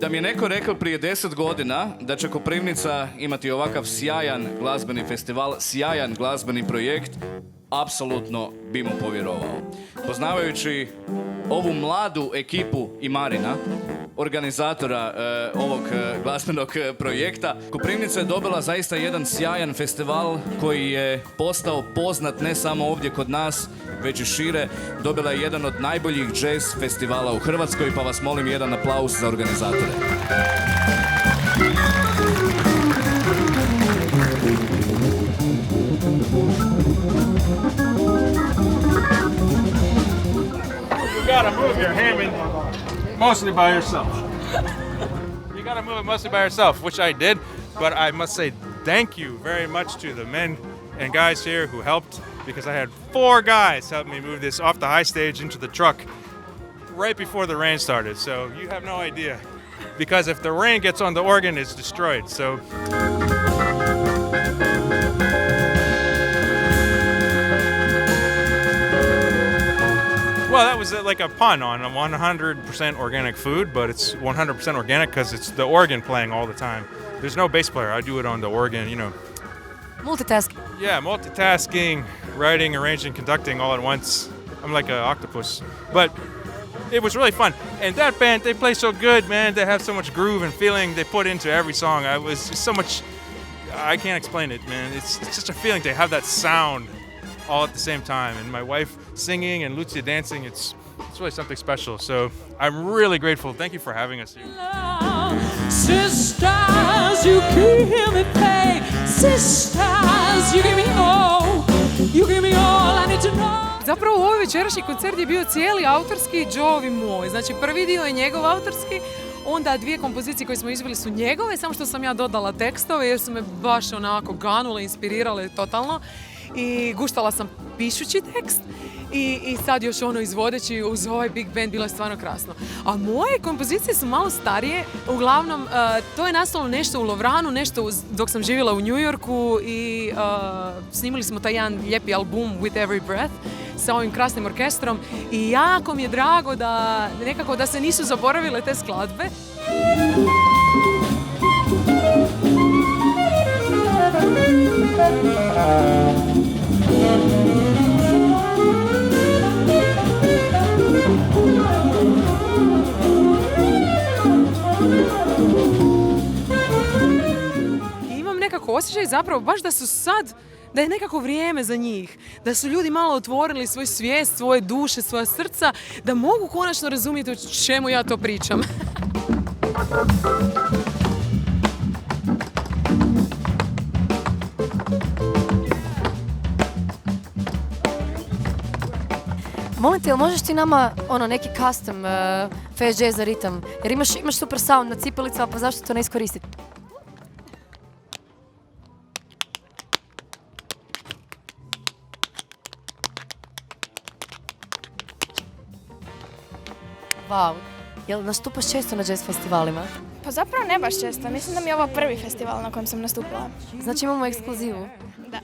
Da mi je neko rekao prije 10 godina da će Koprivnica imati ovakav sjajan glazbeni festival, sjajan glazbeni projekt, apsolutno bi mu povjerovao. Poznavajući ovu mladu ekipu i Marina, organizatora ovog glazbenog projekta, Koprivnica je dobila zaista jedan sjajan festival koji je postao poznat ne samo ovdje kod nas, već i šire. Dobila je jedan od najboljih jazz festivala u Hrvatskoj, pa vas molim jedan aplauz za organizatore. You gotta move your Hammond mostly by yourself. You gotta move it mostly by yourself, which I did, but I must say thank you very much to the men and guys here who helped, because I had 4 guys help me move this off the high stage into the truck right before the rain started, so you have no idea. Because if the rain gets on the organ, it's destroyed, so... Well, that was like a pun on 100% organic food, but it's 100% organic because it's the organ playing all the time. There's no bass player. I do it on the organ, you know. Multitasking. Yeah, multitasking, writing, arranging, conducting all at once. I'm like an octopus. But it was really fun. And that band, they play so good, man. They have so much groove and feeling they put into every song. I was just so much... I can't explain it, man. It's just a feeling to have that sound all at the same time. And my wife singing and Lucia dancing, it's really something special. So I'm really grateful. Thank you for having us here. Sisters, you give me pain. Sisters, you give me all. You give me all I need to know. Zapravo ovaj večerašnji koncert je bio cijeli autorski, Joe-ovi moj. Znači prvi dio je njegov autorski, onda 2 kompozicije koje smo izveli su njegove, samo što sam ja dodala tekstove jer su me baš onako ganule, inspirirale totalno. I guštala sam pišući tekst i sad još ono izvodeći uz ovaj big band, bilo je stvarno krasno. A moje kompozicije su malo starije, uglavnom to je nastalo nešto u Lovranu, nešto dok sam živjela u New Yorku i snimili smo taj jedan lijepi album With Every Breath sa ovim krasnim orkestrom i jako mi je drago da nekako da se nisu zaboravile te skladbe. Imam nekako osjećaj zapravo baš da su sad, da je nekako vrijeme za njih, da su ljudi malo otvorili svoj svijest, svoje duše, svoja srca, da mogu konačno razumjeti o čemu ja to pričam. Molim te, jel možeš ti nama neki custom fast jazz za ritam? Jer imaš super sound na cipelicama, pa zašto to ne iskoristiti? Wow, jel nastupaš često na jazz festivalima? Pa zapravo ne baš često, mislim da mi je ovo prvi festival na kojem sam nastupila. Znači imamo ekskluzivu? Da.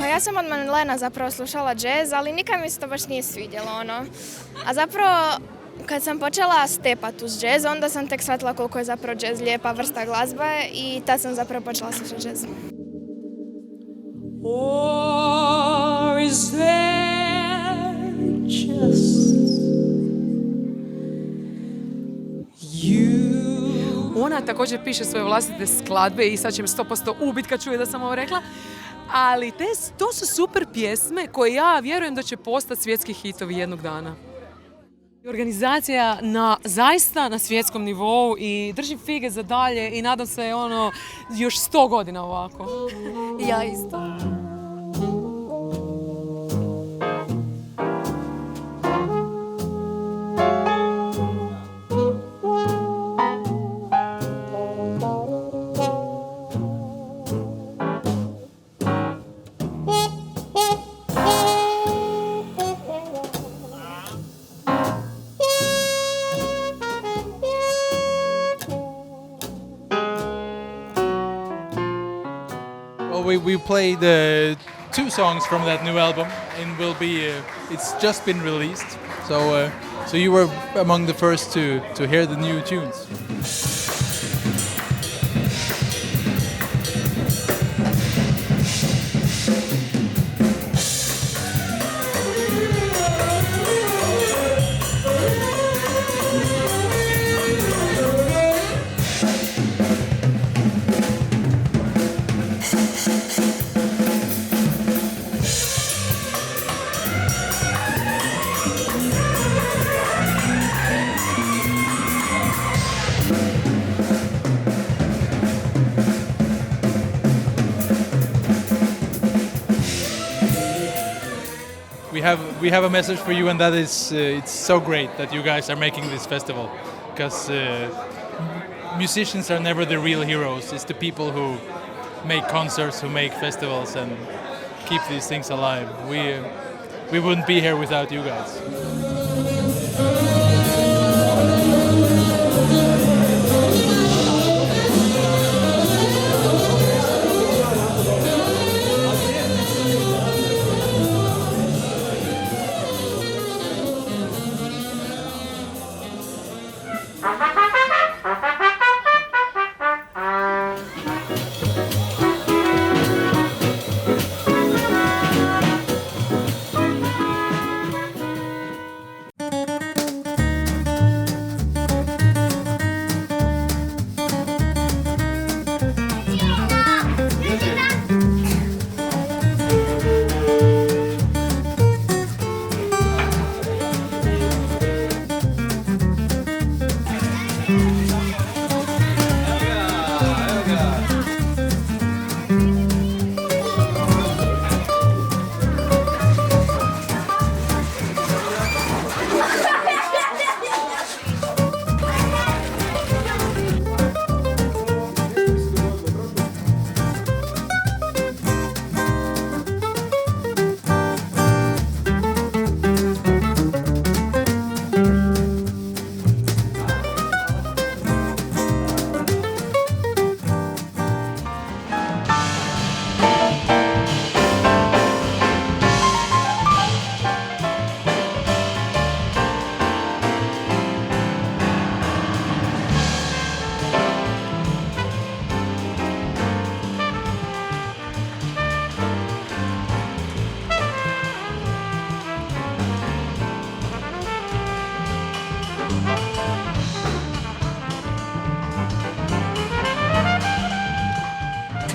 Pa ja sam od malena zapravo slušala jazz, ali nikad mi se to baš nije svidjelo, ono. A zapravo, kad sam počela stepat uz jazz, onda sam tek shvatila koliko je zapravo jazz lijepa vrsta glazbe i tad sam zapravo počela slušati jazz. Or is there just you? Ona također piše svoje vlastite skladbe i sad će me 100% ubit kad čuje da sam ovo rekla. Ali to su super pjesme koje ja vjerujem da će postati svjetski hitovi jednog dana. Organizacija zaista na svjetskom nivou i držim fige za dalje i nadam se još 100 godina ovako. Ja isto. We played 2 songs from that new album, and will be. It's just been released, so you were among the first to hear the new tunes. We have a message for you, and that is it's so great that you guys are making this festival, because musicians are never the real heroes. It's the people who make concerts, who make festivals, and keep these things alive. We wouldn't be here without you guys.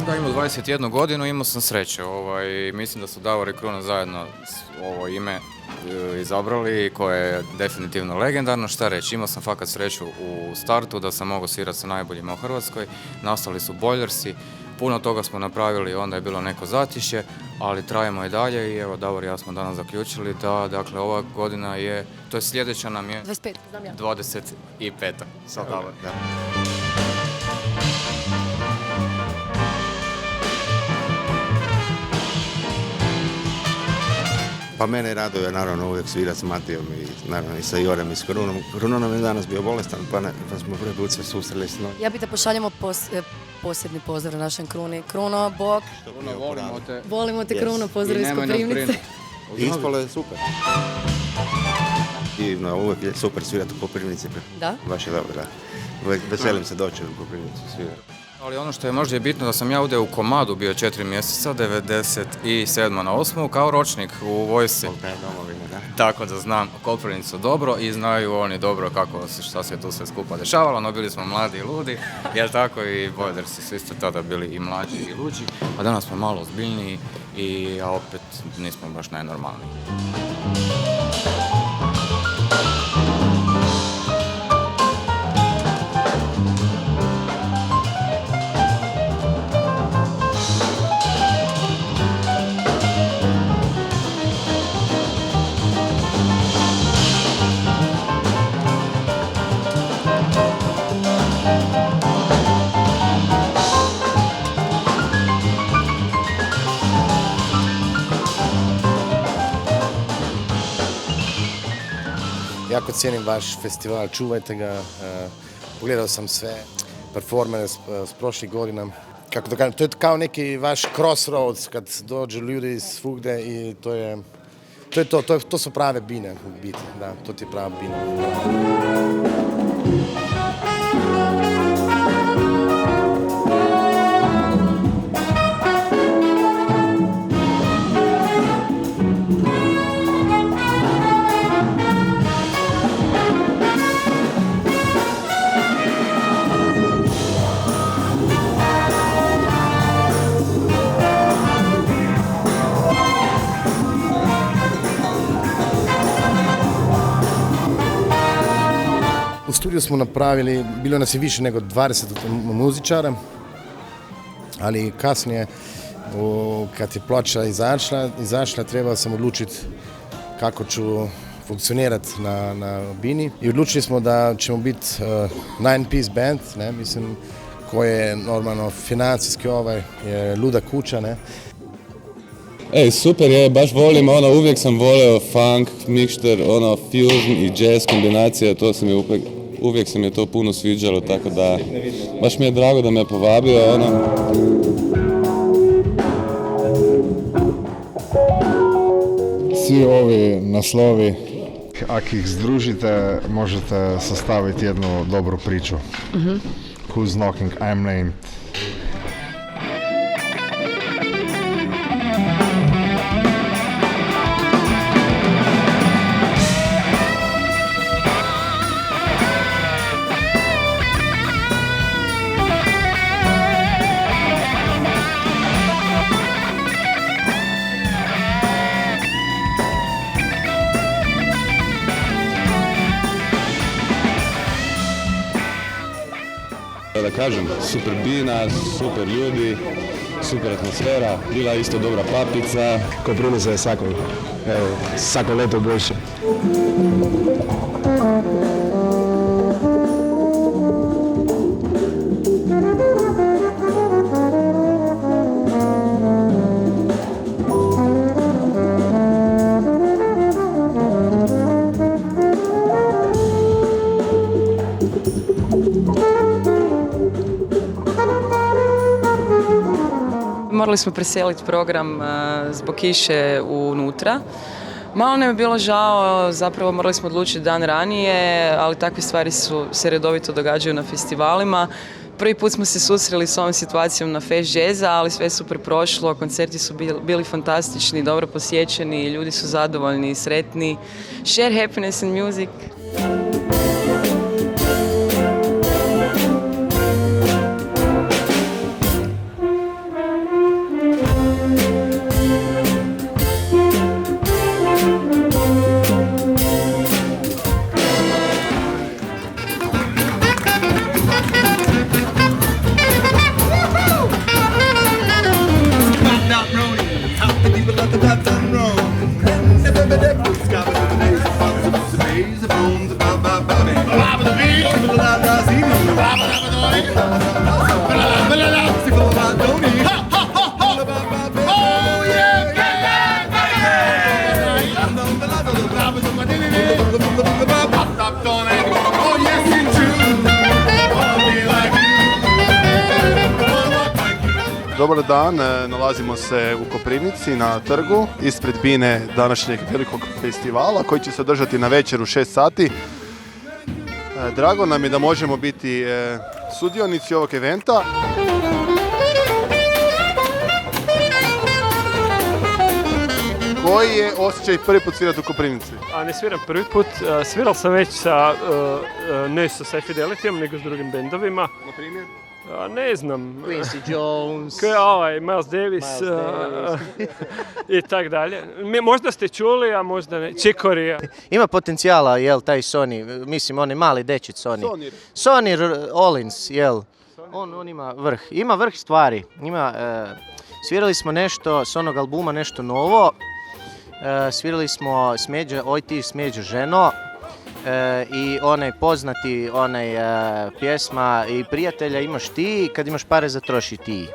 Da, imao 21 godinu, imao sam sreće. Mislim da su Davor i Kruno zajedno ovo ime izabrali, koje je definitivno legendarno. Šta reći, imao sam fakat sreću u startu da sam mogao svirati sa najboljima u Hrvatskoj. Nastali su Boilersi, puno toga smo napravili, onda je bilo neko zatišje, ali trajemo i dalje i evo Davor i ja smo danas zaključili da, dakle, ova godina je, to je sljedeća nam je 25, znam ja. 25. Sad Davor, da. Pa mene raduje naravno uvijek svirat s Matijom i naravno i sa Jorem i s Krunom. Kruno nam je danas bio bolestan pa smo prvi put se susreli s njom. Ja bi te pošaljemo posebni pozdrav našem Kruni. Kruno, bok. Kruno, volimo te. Volimo te, Kruno, pozdrav iz Koprivnice. I ispalo je super. I uvijek je super svirati u Koprivnici. Da? Baš je dobro, da. Uvijek veselim se doći u Koprivnicu svirati. Ali ono što je možda bitno da sam ja ovdje u Komadu bio 4 mjeseca, 97. na 8. kao ročnik u vojsci. Tako da znam Koprivnicu dobro i znaju oni dobro šta se tu sve skupa dešavalo, no bili smo mladi i ludi, jer tako i Boilersi su isto tada bili i mlađi i luđi, a danas smo malo ozbiljniji a opet nismo baš najnormalniji. Jako cijenim vaš festival, čuvajte ga. Pogledao sam sve performance s prošlih godina kako da kažem, to je kao neki vaš crossroads kad dođu ljudi svugde i to su prave bine u biti, da, to ti je prava bina. U studiju smo napravili, bilo nas je više nego 20 muzičara, ali kasnije, kad je ploča izašla, trebao sam odlučiti kako ću funkcionirati na bini. I odlučili smo da ćemo biti 9-piece band, ne, mislim, koji je normalno financijski je luda kuća, ne. Ej, super je, baš volim, uvijek sam volio funk, mixture, fusion i jazz kombinacija, to sam je uvijek se mi je to puno sviđalo, tako da baš mi je drago da me povabio, Svi ovi naslovi, ako ih združite, možete sastaviti jednu dobru priču. Who's knocking, I'm named. Da kažem, super bina, super ljudi, super atmosfera, bila isto dobra papica. Koprivnica je svako leto boljše. Morali smo preseliti program zbog kiše unutra. Malo nam je bilo žao, zapravo morali smo odlučiti dan ranije, ali takve stvari se redovito događaju na festivalima. Prvi put smo se susreli s ovom situacijom na Fest Jazza, ali sve je super prošlo, koncerti su bili fantastični, dobro posjećeni, ljudi su zadovoljni i sretni. Share happiness and music. Dobar dan, nalazimo se u Koprivnici na trgu ispred bine današnjeg velikog festivala koji će se održati na večer u 6 sati. Drago nam je da možemo biti sudionici ovog eventa. Koji je osjećaj prvi put svirati u Koprivnici? A ne sviram prvi put, svirao sam već sa, ne sa High Fidelity-om, nego s drugim bendovima. Na primjer? Ne znam. Quincy Jones. Miles Davis. I tak dalje. Možda ste čuli, a možda ne. Chicory. Ima potencijala, jel, taj Sonny, mislim, on je mali dečit Sonny. Sonny Rollins, jel. On ima vrh. Ima vrh stvari. Svirali smo nešto s onog albuma, nešto novo. Svirali smo s Međo ženo. I onaj poznati pjesma i prijatelja imaš ti, kad imaš pare zatroši ti.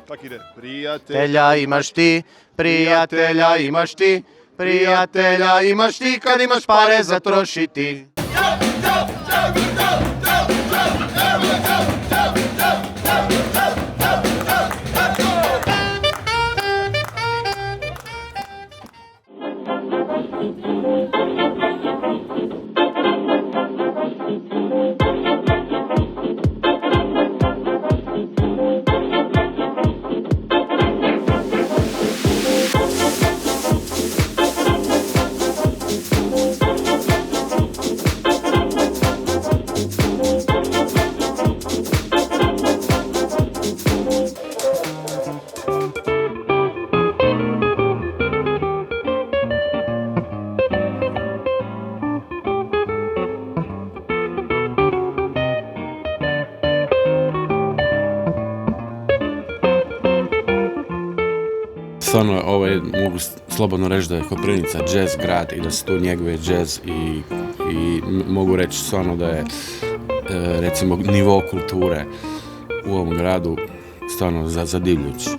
Tak ide. Prijatelja imaš ti, prijatelja imaš ti, prijatelja imaš ti, kad imaš pare zatroši ti. Stvarno, mogu slobodno reći da je Koprivnica jazz grad i da se tu njeguje jazz i mogu reći stvarno da je recimo nivo kulture u ovom gradu stvarno zadivljujući.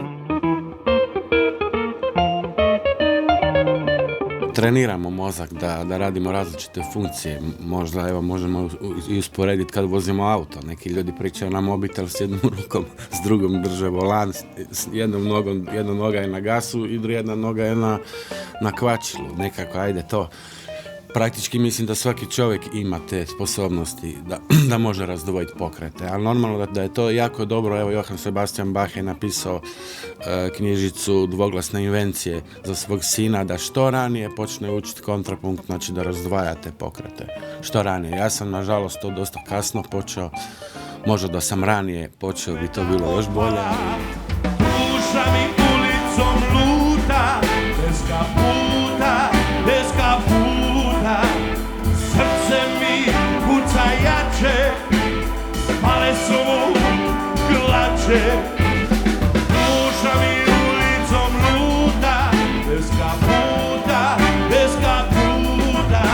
Treniramo mozak da radimo različite funkcije. Možda možemo i usporediti kad vozimo auto. Neki ljudi pričaju na mobitel s jednom rukom, s drugom drže volan, s jednom nogom, jedna noga je na gasu i jedna noga je na kvačilu. Nekako, ajde to. Praktički mislim da svaki čovjek ima te sposobnosti da može razdvojiti pokrete. Ali normalno da je to jako dobro. Evo, Johann Sebastian Bach je napisao knjižicu Dvoglasne invencije za svog sina da što ranije počne učiti kontrapunkt, znači da razdvaja te pokrete. Što ranije. Ja sam nažalost to dosta kasno počeo. Možda da sam ranije počeo bi to bilo još bolje. Duša mi ulicom luta, bez kaputa, bez kaputa. Srce mi kuca jače, pale su mu glače. Duša mi ulicom luta, bez kaputa, bez kaputa.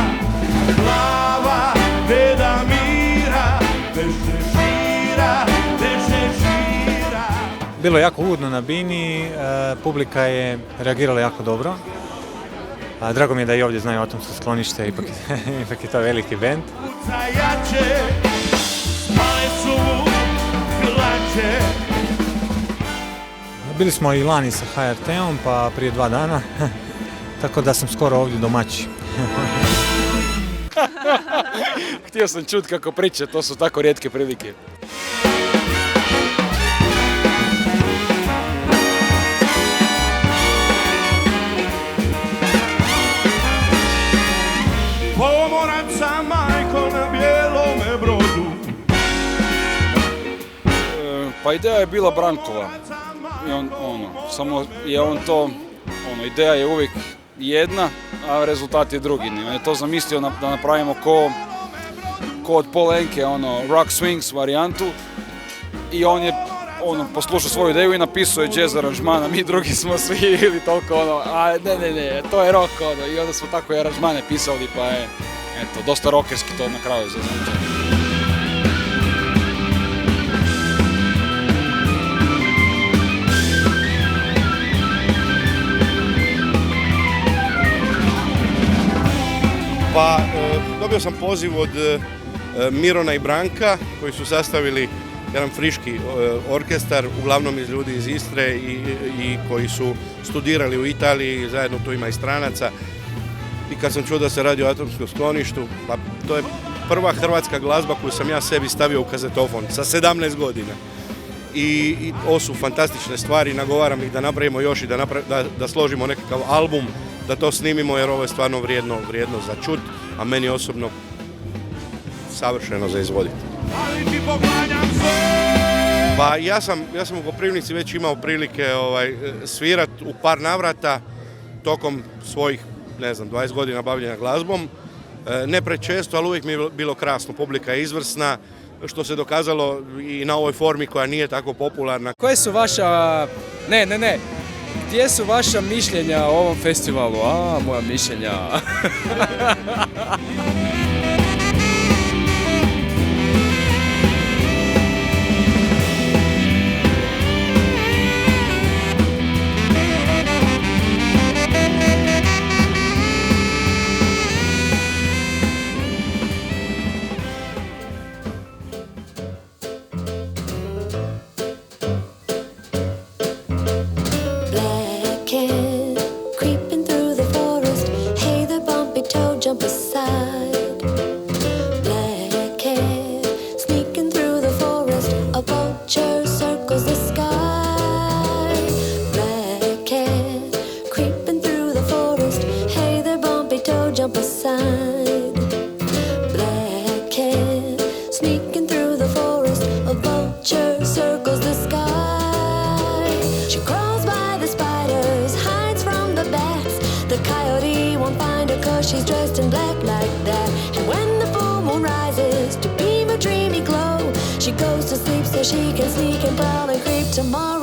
Glava beda mira, bez šešira, bez šešira. Bilo je jako ugodno na bini, publika je reagirala jako dobro. Drago mi je da i ovdje znaju Atomsko sklonište, ipak je to veliki bend. Bili smo i lani sa HRT-om, pa prije 2 dana, tako da sam skoro ovdje domaći. Htio sam čuti kako priča, to su tako rijetke prilike. Pomorac sa majkom na bijelome brodu. Pa ideja je bila Brankova. I samo je on to, ideja je uvijek jedna, a rezultat je drugi. On je to zamislio da napravimo ko od Paul Enke, rock swings varijantu. I on je poslušao svoju ideju i napisao je jazz aranžman, a mi drugi smo svi ili toliko ne, to je rock, i onda smo tako i aranžmane pisali, pa je, dosta rockerski to na kraju zazvučalo. Pa, dobio sam poziv od Mirona i Branka, koji su sastavili jedan friški orkestar, uglavnom iz ljudi iz Istre i koji su studirali u Italiji, zajedno tu ima i stranaca. I kad sam čuo da se radi o Atomskom skloništu, pa to je prva hrvatska glazba koju sam ja sebi stavio u kazetofon sa 17 godina. I ovo su fantastične stvari, nagovaram ih da napravimo još i da složimo nekakav album, da to snimimo jer ovo je stvarno vrijedno za čut, a meni osobno savršeno za izvoditi. Pa ja sam u Koprivnici već imao prilike svirat u par navrata tokom svojih, 20 godina bavljenja glazbom. Ne prečesto, ali uvijek mi je bilo krasno, publika je izvrsna, što se dokazalo i na ovoj formi koja nije tako popularna. Koje su vaša... Ne. Gdje su vaša mišljenja o ovom festivalu? Moja mišljenja. Creeping through the forest, hey there bumpy toe, jump aside. she can sneak and prowl and creep tomorrow.